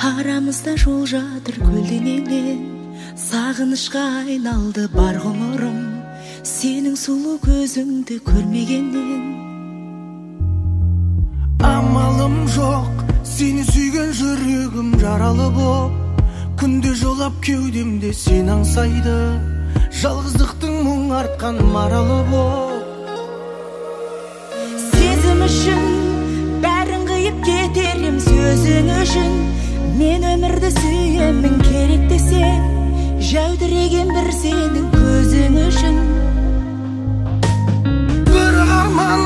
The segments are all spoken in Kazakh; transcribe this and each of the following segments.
Арамызда жол жатыр көлденеңнен, сағынышқа айналды бар ғұмырым, сенің сұлу көзіңді көрмегеннен. Амалым жоқ, сені сүйген жүрегім жаралы боп, күнде жолап кеудемде сен аңсайды, жалғыздықтың мұң артқан маралы боп. Сезім үшін бәрін қиып кетерім, сөзің үшін мен өмірді сүйемін, керек десең жәудіреген бір сенің көзің үшін. Бір арман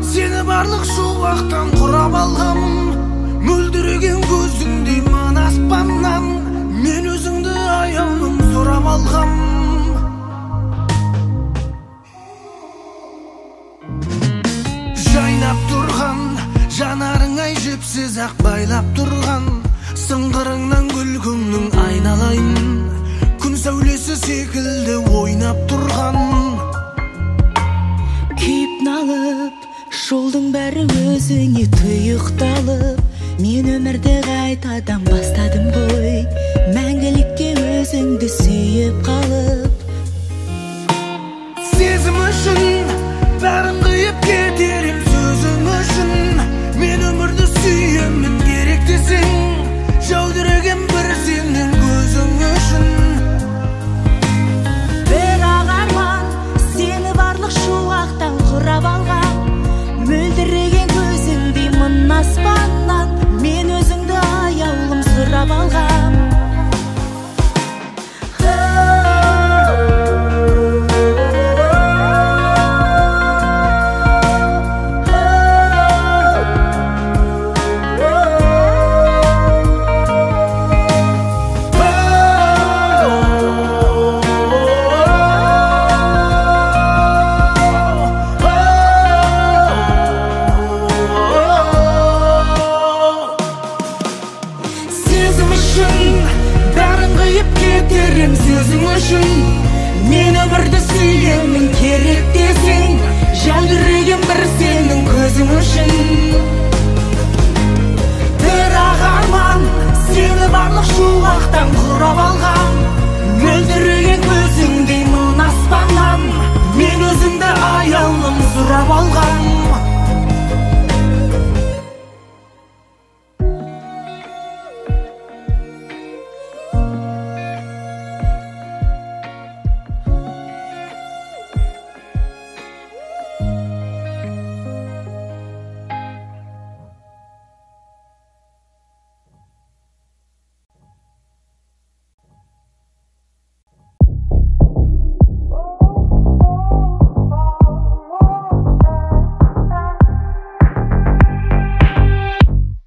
сені барлық шуақтан құрап алғам, мөлдіреген көзіңдей мың аспаннан мен өзіңді аяулым сұрап алғам. Жайнап тұрған жанарың ай жіпсіз ақ байлап тұрған, сыңғырыңнан күлкіңнің айналайын, күн сәулесі секілді ойнап тұрған. Күйіп налып, жолдың бәрі өзіңе тұйықталып, мен өмірді қайтадан бастадым ғой, мәңгілікке өзіңді сүйіп қалып. Сезім үшін бәрін қиып кетерім, сөзің үшін мен өмірді сүйемін, керек десең жәудіреген бір сенің көзің үшін. Бірақ арман сені барлық шуақтан құрап алған, мөлдіреген көзіңдей мың аспаннан мен өзіңді аяулым сұрап алғам. Сөзің үшін мен өмірді сүйемін, керек десең жәудіреген бір сенің көзің үшін. Бірақ арман сені барлық шуақтан құрап алған, мөлдіреген көзіңдей мың аспаннан мен өзіңді аяулым сұрап алғам.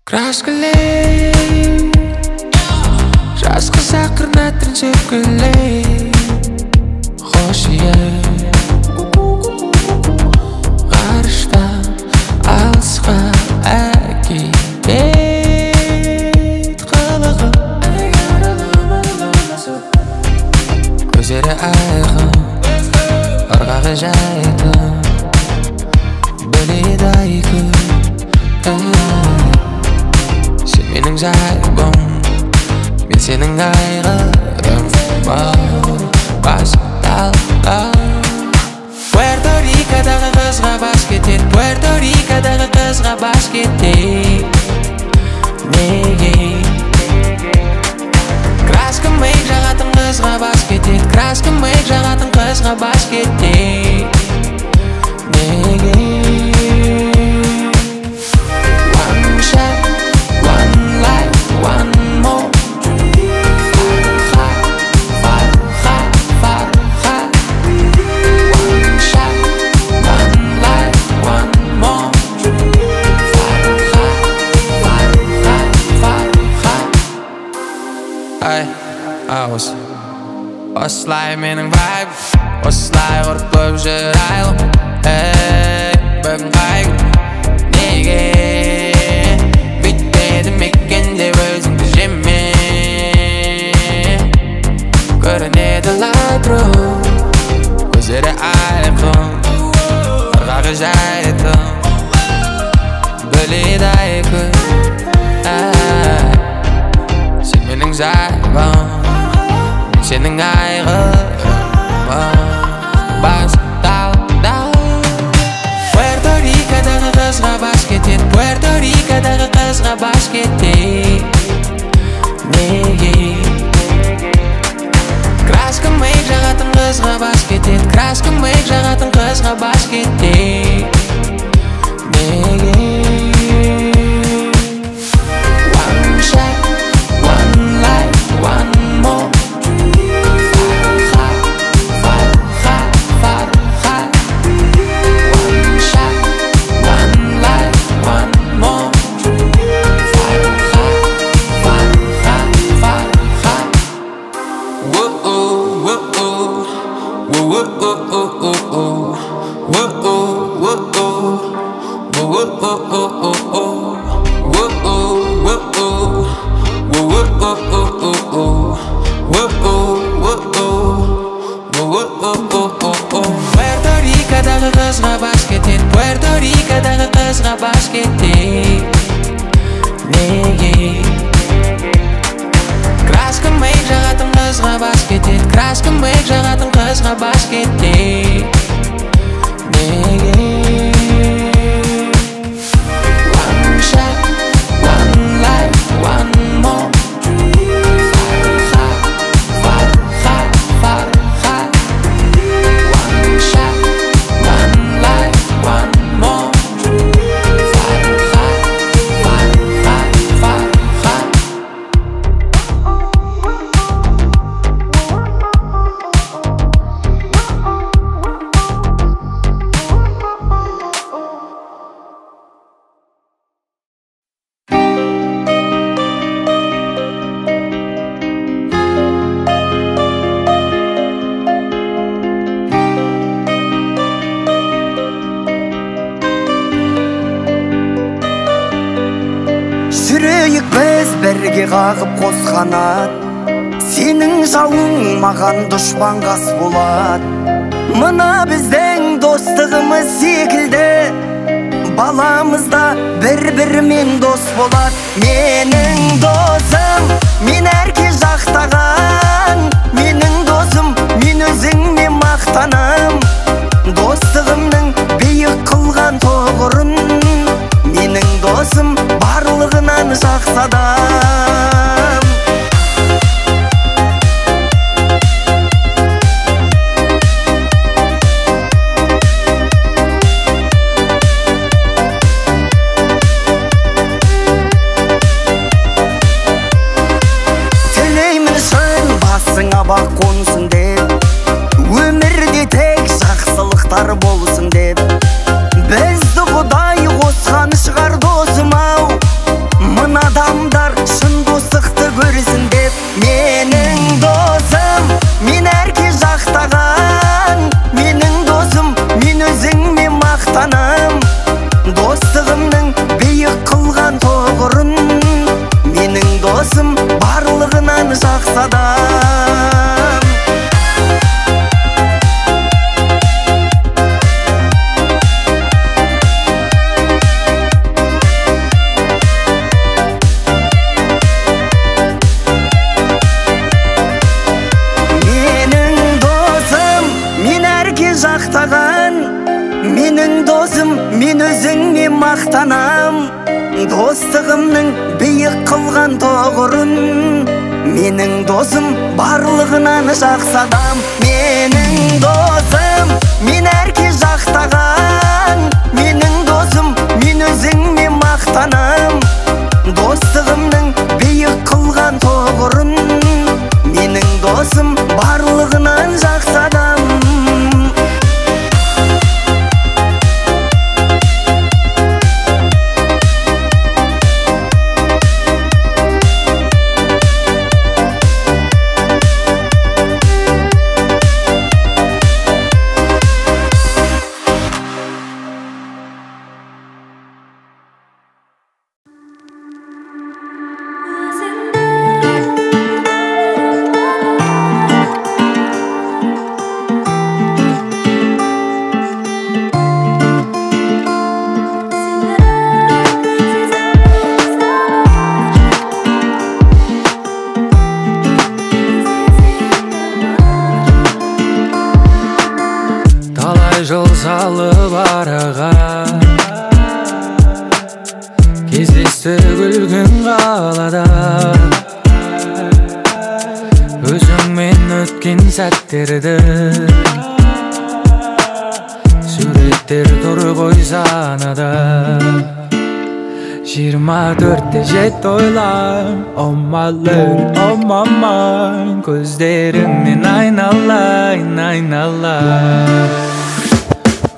Краскалей, жас қызақ қырнаттырын сөпкілей, хош ие ғарыштан алысқа әкетет қылығы, көздері айқын, ырғағы жайқын, біледі айқын. Менің жайбым, мен сенің айғырым, басталды. Пуэрто Рикодағы қызға бас кетет, Пуэрто Рикодағы қызға бас кетет. Неге? Краска мейк жағатын қызға бас кетет, краска мейк жағатын қызға бас кетет. Неге? One shot, one life, one more dream. Farha, farha. One shot, one life, one more dream. Farha, farha. Ay, осылай менің vibe, осылай ұрып көп жүр айлым. Hey, бүгін қай күн, неге бүйтпедім екен деп өзіңді жеме. Көрінеді light road, көздері айқын, ырғағы жайқын, біледі айқын. senin ayrı Bas dal Puerto Rico'daki kızga baş ketet Puerto Rico'daki kızga baş ketet Nege Kraska mek jagatın kızga baş ketet Kraska mek jagatın kızga baş ketet Nege One shot, one life, one more Puerto Rico'daki kızga baş ketet Puerto Rico'daki kızga baş ketet Nege Kraska mek jagatın kızga baş ketet Kraska mek jagatın kızga baş ketet Nege One shot, one life, one more Сүрейік біз бірге қағып қос қанат Сенің жауың маған дұшпан қас болады Мына біздің достығымыз секілді Баламызда бір-бірімен дос болады Менің досым, мен әрке жақтаған Менің досым, мен өзіңме мақтанам Достығымның биік қылған тоғырын Менің досым барлығынан жақсы адам Тілеймін шын басыңа бақ қонсын деп Өмірде тек жақсылықтар болсын деп Бізді Құдай қосқан шығар досым-ау Мына адамдар шын достықты көрсін деп Менің досым, мен әрке жақтаған Менің досым, мен өзіңме мақтанам Достығымның биік қылған тоғырын Менің досым барлығынан жақсы адам Менің досым, мен өзіңме мақтанам Достығымның биік қылған тоғырын Менің досым барлығынан жақсы адам Менің досым, мен әрке жақтаған Менің досым, мен өзіңме мақтанам Достығымның биік қылған тоғырын Менің досым барлығынан жақсы адам Iste gülgün qalada Özüngmen ötken sätlerdi Suretler turgoy sanada 24'te jet oylar Oh my lord, oh my mind Gözlerimden aynalayın, aynalayın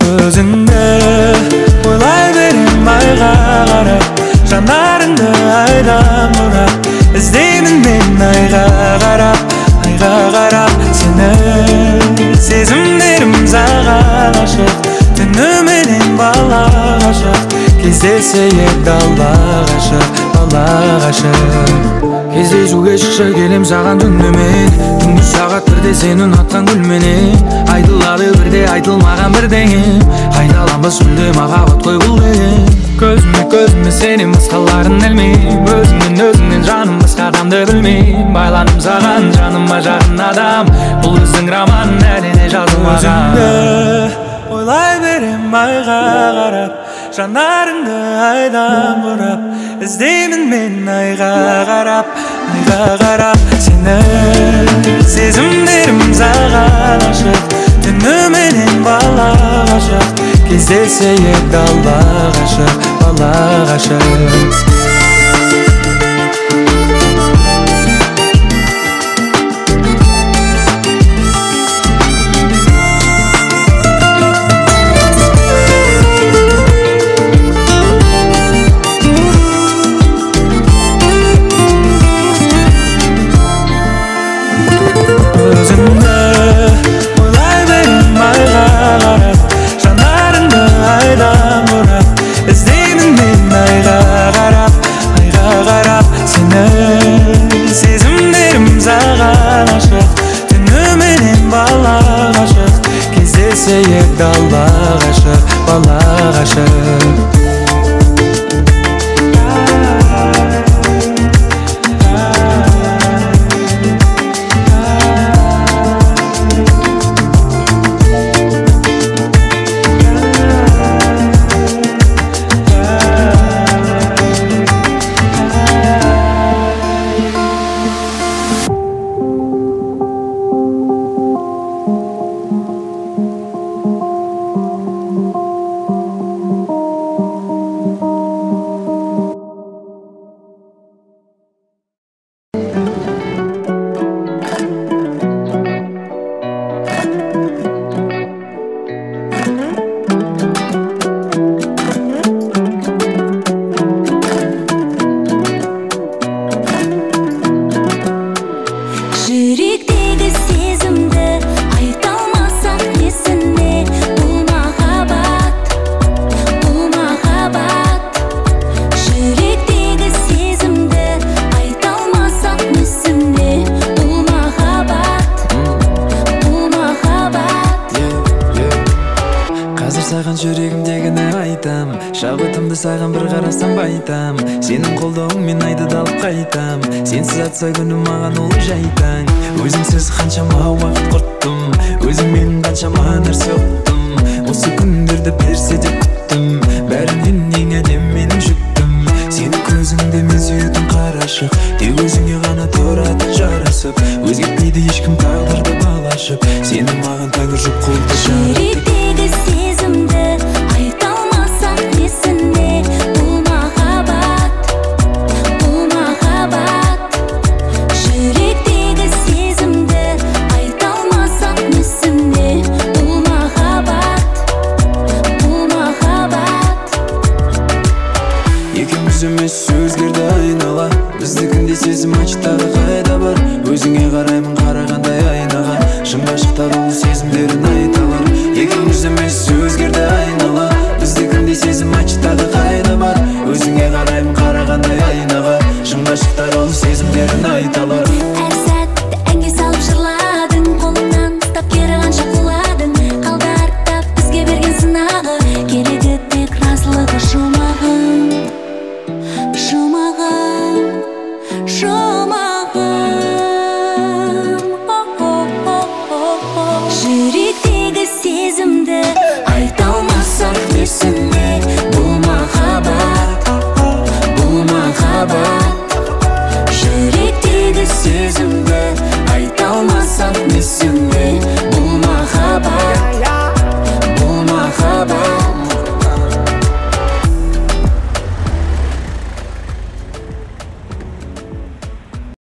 Özünde oylay berim ayga qarap Janlarında aydan urap İzdeymin men ayga qarap Seni sezimlerim zağa aşık Tünümelen bala aşık Кездесейік даллақ ашық Кездесуге шықшы келем саған түнімен Түнгі сағат бірде сен ұнатқан гүлменен Айтылады бірде айтылмаған бірдеңе Қайталанбас мүлде махаббат қой бұл деген Көзіме сенің мысқаларын ілмейм Өзіңнен жаным басқа адамды білмейм Байланым саған жаныма жақын адам Бұл біздің роман әлі де жазылмаған Өзіңді ойлай берем айға қарап Жанарыңды айдан бұрап İzdeymin men ayga qarap Seni sezimlerim zağa aşık Tünümelen bala aşık Кездесейік даллақ ашық Кездесейік даллақ ашық, балақ ашық Шабытымды саған бір қарасам байтам Сенің қолдауыңмен айды далып қайтам Сенсіз атса күнім маған ол жайтаң Өзіңсіз қаншама уақыт құрттым Өзің менің қаншама нәрсе ұқтым Осы күндерді берсе деп күттім Бәрінен ең әдем менің жүктім Сенің көзіңде мен сүйетін қарашық Тек өзіңе ғана тұрады жарасып Өзгертпейді ешкім тағдырды балашып Сенің маған тәңір жұп қолды жаратып Жүректегі сезімді айта алмасам несіне Бұл махаббат Жүректегі сезімді айта алмасам несіне Бұл махаббат Екеуміз емес сөзгерді айнала Біздікінде сезім ачтағы қайда бар Өзіңе қараймын қарағандай айнаға Шын ғашықтар ол сезімдерін айталар Екеуміз емес өзгерді айнала Біздікінде сезім ачтағы қайда бар Өзіңе қараймын қарағандай айнаға Шын ғашықтар ол сезімдерін айталар